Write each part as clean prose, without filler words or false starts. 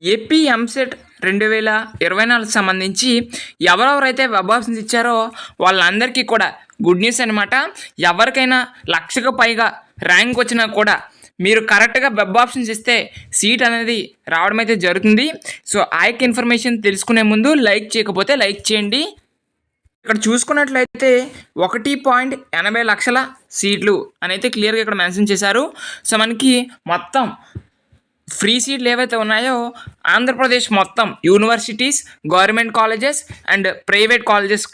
AP EAMCET 2024 సంబంధించి ఎవరెవరైతే web options ఇచ్చారో వాళ్ళందరికీ కూడా గుడ్ న్యూస్ అనమాట. ఎవరికైనా 1,00,000కు పైగా ర్యాంక్ వచ్చినా కూడా మీరు కరెక్ట్గా వెబ్ ఆప్షన్స్ ఇస్తే సీట్ అనేది రావడం అయితే జరుగుతుంది. సో ఆ యొక్క ఇన్ఫర్మేషన్ తెలుసుకునే ముందు లైక్ చేయకపోతే లైక్ చేయండి. ఇక్కడ చూసుకున్నట్లయితే 1.80 లక్షల సీట్లు అని అయితే క్లియర్గా ఇక్కడ మెన్షన్ చేశారు. సో మనకి మొత్తం ఫ్రీ సీట్లు ఏవైతే ఉన్నాయో ఆంధ్రప్రదేశ్ మొత్తం universities, government colleges and private colleges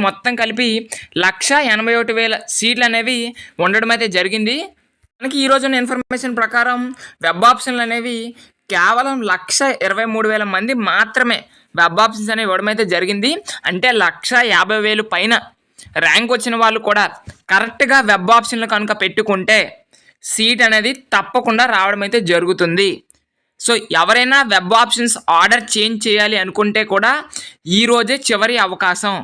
మొత్తం కలిపి 1,81,000 సీట్లు అనేవి ఉండడం అయితే జరిగింది. మనకి ఈరోజు ఉన్న ఇన్ఫర్మేషన్ ప్రకారం వెబ్ ఆప్షన్లు అనేవి కేవలం 1,23,000 మంది మాత్రమే వెబ్ ఆప్షన్స్ అనేవి ఇవ్వడం అయితే జరిగింది. అంటే 1,50,000 పైన ర్యాంక్ వచ్చిన వాళ్ళు కూడా కరెక్ట్గా వెబ్ ఆప్షన్లు కనుక పెట్టుకుంటే సీట్ అనేది తప్పకుండా రావడం అయితే జరుగుతుంది. సో ఎవరైనా వెబ్ ఆప్షన్స్ ఆర్డర్ చేంజ్ చేయాలి అనుకుంటే కూడా ఈరోజే చివరి అవకాశం.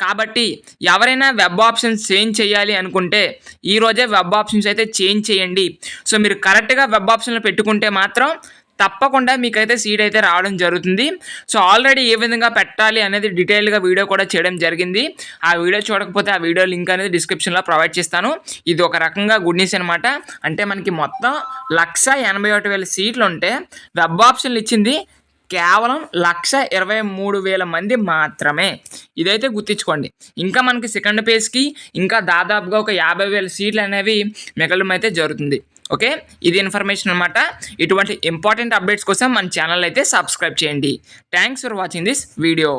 కాబట్టి ఎవరైనా వెబ్ ఆప్షన్స్ చేంజ్ చేయాలి అనుకుంటే ఈరోజే వెబ్ ఆప్షన్స్ అయితే చేంజ్ చేయండి. సో మీరు కరెక్ట్గా వెబ్ ఆప్షన్లు పెట్టుకుంటే మాత్రం తప్పకుండా మీకైతే సీట్ అయితే రావడం జరుగుతుంది. సో ఆల్రెడీ ఏ విధంగా పెట్టాలి అనేది డీటెయిల్గా వీడియో కూడా చేయడం జరిగింది. ఆ వీడియో చూడకపోతే ఆ వీడియో లింక్ అనేది డిస్క్రిప్షన్లో ప్రొవైడ్ చేస్తాను. ఇది ఒక రకంగా గుడ్ న్యూస్ అనమాట. అంటే మనకి మొత్తం 1,81,000 సీట్లు ఉంటే వెబ్ ఆప్షన్లు ఇచ్చింది కేవలం 1,23,000 మంది మాత్రమే. ఇదైతే గుర్తించుకోండి. ఇంకా మనకి సెకండ్ పేజ్కి ఇంకా దాదాపుగా ఒక 50,000 సీట్లు అనేవి మిగలడం అయితే జరుగుతుంది. ఓకే, ఇది ఇన్ఫర్మేషన్ అనమాట. ఇటువంటి ఇంపార్టెంట్ అప్డేట్స్ కోసం మన ఛానల్ అయితే సబ్స్క్రైబ్ చేయండి. Thanks for watching this video.